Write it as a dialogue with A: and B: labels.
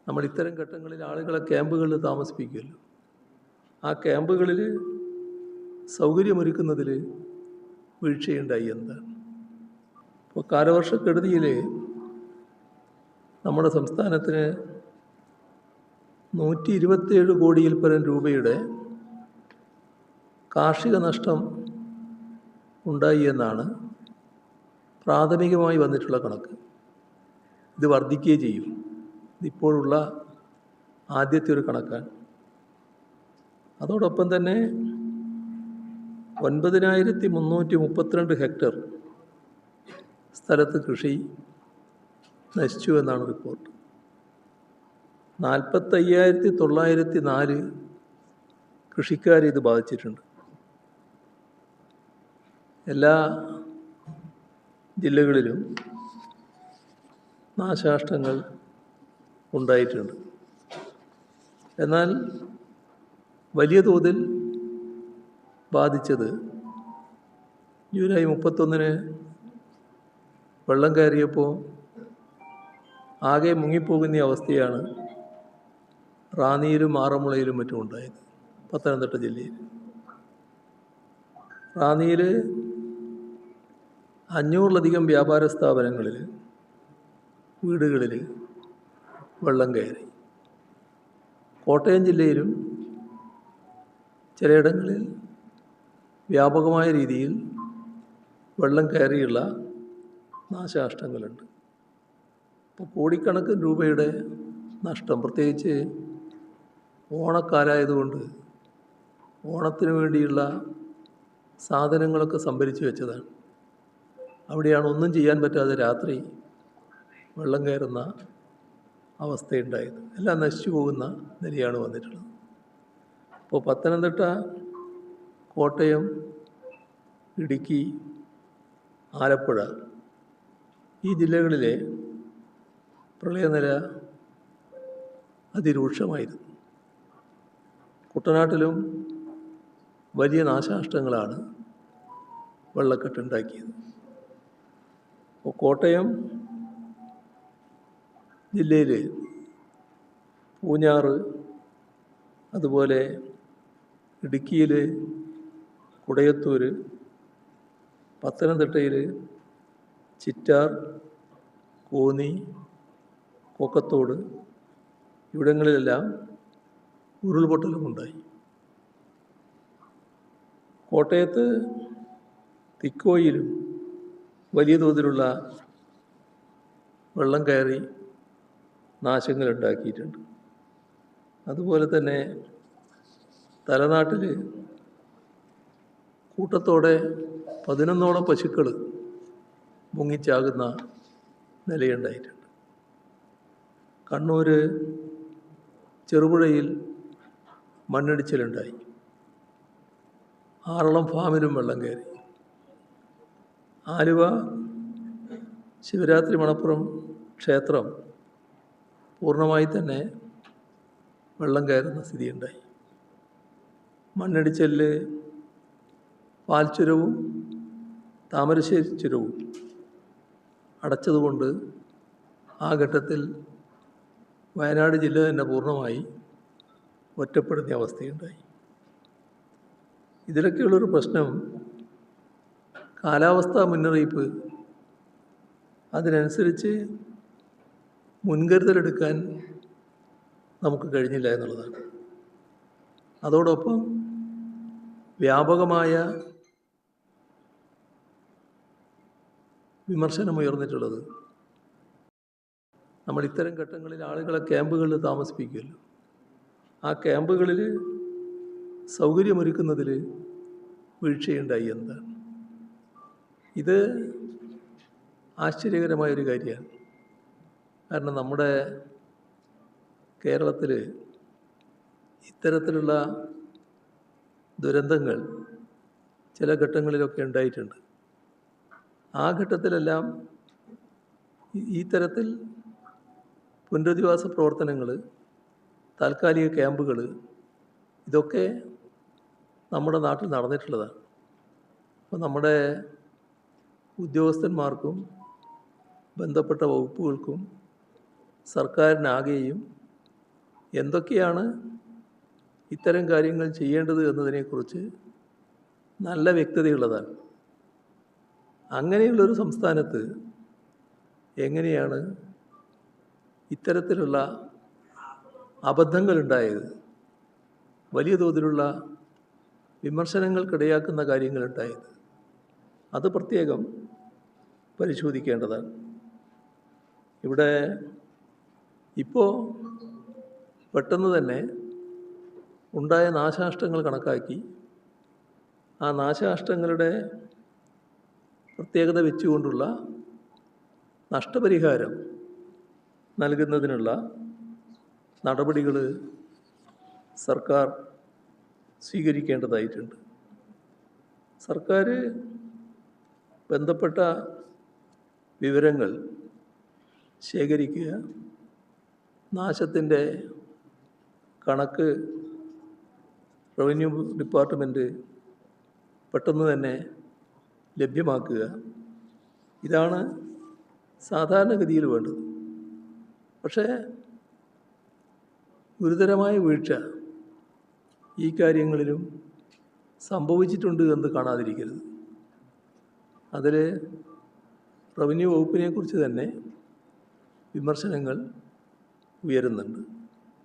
A: നമ്മൾ ഇത്തരം ഘട്ടങ്ങളിൽ ആളുകളെ ക്യാമ്പുകളിൽ താമസിപ്പിക്കുമല്ലോ. ആ ക്യാമ്പുകളിൽ സൗകര്യമൊരുക്കുന്നതിൽ വീഴ്ചയുണ്ടായി എന്താണ്? ഇപ്പോൾ കാലവർഷക്കെടുതിയിൽ നമ്മുടെ സംസ്ഥാനത്തിന് 127 കോടിയിൽ പരം രൂപയുടെ കാർഷിക നഷ്ടം ഉണ്ടായി എന്നാണ് പ്രാഥമികമായി വന്നിട്ടുള്ള കണക്ക്. ഇത് വർദ്ധിക്കുകയും ചെയ്യും. ഇതിപ്പോഴുള്ള ആദ്യത്തെ ഒരു കണക്കാണ്. അതോടൊപ്പം തന്നെ 9332 ഹെക്ടർ സ്ഥലത്ത് കൃഷി നശിച്ചു എന്നാണ് റിപ്പോർട്ട്. 45,904 കൃഷിക്കാരെ ഇത് ബാധിച്ചിട്ടുണ്ട്. എല്ലാ ജില്ലകളിലും നാശനഷ്ടങ്ങൾ ഉണ്ടായിട്ടുണ്ട്. എന്നാൽ വലിയ തോതിൽ ബാധിച്ചത് ജൂലൈ 31 വെള്ളം കയറിയപ്പോൾ ആകെ മുങ്ങിപ്പോകുന്ന അവസ്ഥയാണ് റാന്നിയിലും ആറന്മുളയിലും മറ്റും ഉണ്ടായത്. പത്തനംതിട്ട ജില്ലയിൽ റാന്നിയിൽ 500-ലധികം വ്യാപാര സ്ഥാപനങ്ങളിൽ, വീടുകളിൽ വെള്ളം കയറി. കോട്ടയം ജില്ലയിലും ചിലയിടങ്ങളിൽ വ്യാപകമായ രീതിയിൽ വെള്ളം കയറിയുള്ള നാശനഷ്ടങ്ങളുണ്ട്. ഇപ്പോൾ കോടിക്കണക്കിന് രൂപയുടെ നഷ്ടം, പ്രത്യേകിച്ച് ഓണക്കാലമായതുകൊണ്ട് ഓണത്തിന് വേണ്ടിയുള്ള സാധനങ്ങളൊക്കെ സംഭരിച്ചു വെച്ചതാണ്. അവിടെയാണ് ഒന്നും ചെയ്യാൻ പറ്റാതെ രാത്രി വെള്ളം കയറുന്ന അവസ്ഥയുണ്ടായത്. എല്ലാം നശിച്ചു പോകുന്ന നിലയാണ് വന്നിട്ടുള്ളത്. ഇപ്പോൾ പത്തനംതിട്ട, കോട്ടയം, ഇടുക്കി, ആലപ്പുഴ ഈ ജില്ലകളിലെ പ്രളയനില അതിരൂക്ഷമായിരുന്നു. കുട്ടനാട്ടിലും വലിയ നാശനഷ്ടങ്ങളാണ് വെള്ളക്കെട്ടുണ്ടാക്കിയത്. ഇപ്പോൾ കോട്ടയം ജില്ലയിൽ പൂഞ്ഞാറ്, അതുപോലെ ഇടുക്കിയിൽ കുടയത്തൂർ, പത്തനംതിട്ടയിൽ ചിറ്റാർ, കോന്നി, കൊക്കത്തോട് ഇവിടങ്ങളിലെല്ലാം ഉരുൾപൊട്ടലുമുണ്ടായി. കോട്ടയത്ത് തിക്കോയിലും വലിയ തോതിലുള്ള വെള്ളം കയറി നാശങ്ങളുണ്ടാക്കിയിട്ടുണ്ട്. അതുപോലെ തന്നെ തലനാട്ടിൽ കൂട്ടത്തോടെ 11ഓളം പശുക്കൾ മുങ്ങിച്ചാകുന്ന നിലയുണ്ടായിട്ടുണ്ട്. കണ്ണൂർ ചെറുപുഴയിൽ മണ്ണിടിച്ചിലുണ്ടായി. ആറളം ഫാമിലും വെള്ളം കയറി. ആലുവ ശിവരാത്രി മണപ്പുറം ക്ഷേത്രം പൂർണ്ണമായി തന്നെ വെള്ളം കയറുന്ന സ്ഥിതിയുണ്ടായി. മണ്ണിടിച്ചിലിൽ പാൽച്ചുരവും താമരശ്ശേരി ചുരവും അടച്ചതുകൊണ്ട് ആ ഘട്ടത്തിൽ വയനാട് ജില്ല തന്നെ പൂർണ്ണമായി ഒറ്റപ്പെടുന്ന അവസ്ഥയുണ്ടായി. ഇതിലൊക്കെയുള്ളൊരു പ്രശ്നം, കാലാവസ്ഥാ മുന്നറിയിപ്പ് അതിനനുസരിച്ച് മുൻകരുതലെടുക്കാൻ നമുക്ക് കഴിഞ്ഞില്ല എന്നുള്ളതാണ്. അതോടൊപ്പം വ്യാപകമായ വിമർശനമുയർന്നിട്ടുള്ളത്, നമ്മൾ ഇത്തരം ഘട്ടങ്ങളിൽ ആളുകളെ ക്യാമ്പുകളിൽ താമസിപ്പിക്കുമല്ലോ. ആ ക്യാമ്പുകളിൽ സൗകര്യമൊരുക്കുന്നതിൽ വീഴ്ചയുണ്ടായി എന്താണ്? ഇത് ആശ്ചര്യകരമായൊരു കാര്യമാണ്. കാരണം നമ്മുടെ കേരളത്തിൽ ഇത്തരത്തിലുള്ള ദുരന്തങ്ങൾ ചില ഘട്ടങ്ങളിലൊക്കെ ഉണ്ടായിട്ടുണ്ട്. ആ ഘട്ടത്തിലെല്ലാം ഈ തരത്തിൽ പുനരധിവാസ പ്രവർത്തനങ്ങൾ, താൽക്കാലിക ക്യാമ്പുകൾ, ഇതൊക്കെ നമ്മുടെ നാട്ടിൽ നടന്നിട്ടുള്ളതാണ്. അപ്പോൾ നമ്മുടെ ഉദ്യോഗസ്ഥന്മാർക്കും ബന്ധപ്പെട്ട വകുപ്പുകൾക്കും സർക്കാരിനാകെയും എന്തൊക്കെയാണ് ഇത്തരം കാര്യങ്ങൾ ചെയ്യേണ്ടത് എന്നതിനെക്കുറിച്ച് നല്ല വ്യക്തതയുള്ളതാണ്. അങ്ങനെയുള്ളൊരു സംസ്ഥാനത്ത് എങ്ങനെയാണ് ഇത്തരത്തിലുള്ള അബദ്ധങ്ങളുണ്ടായത്, വലിയ തോതിലുള്ള വിമർശനങ്ങൾക്കിടയാക്കുന്ന കാര്യങ്ങളുണ്ടായത്? അത് പ്രത്യേകം പരിശോധിക്കേണ്ടതാണ്. ഇവിടെ ഇപ്പോൾ പെട്ടെന്ന് തന്നെ ഉണ്ടായ നാശനഷ്ടങ്ങൾ കണക്കാക്കി ആ നാശനഷ്ടങ്ങളുടെ പ്രത്യേകത വെച്ചുകൊണ്ടുള്ള നഷ്ടപരിഹാരം നൽകുന്നതിനുള്ള നടപടികൾ സർക്കാർ സ്വീകരിക്കേണ്ടതായിട്ടുണ്ട്. സർക്കാർ ബന്ധപ്പെട്ട വിവരങ്ങൾ ശേഖരിക്കുക, നാശത്തിൻ്റെ കണക്ക് റവന്യൂ ഡിപ്പാർട്ട്മെൻറ്റ് പെട്ടെന്ന് തന്നെ ലഭ്യമാക്കുക, ഇതാണ് സാധാരണഗതിയിൽ വേണ്ടത്. പക്ഷേ ഗുരുതരമായ വീഴ്ച ഈ കാര്യങ്ങളിലും സംഭവിച്ചിട്ടുണ്ട് എന്ന് കാണാതിരിക്കരുത്. അതിൽ റവന്യൂ വകുപ്പിനെക്കുറിച്ച് തന്നെ വിമർശനങ്ങൾ ഉയരുന്നുണ്ട്.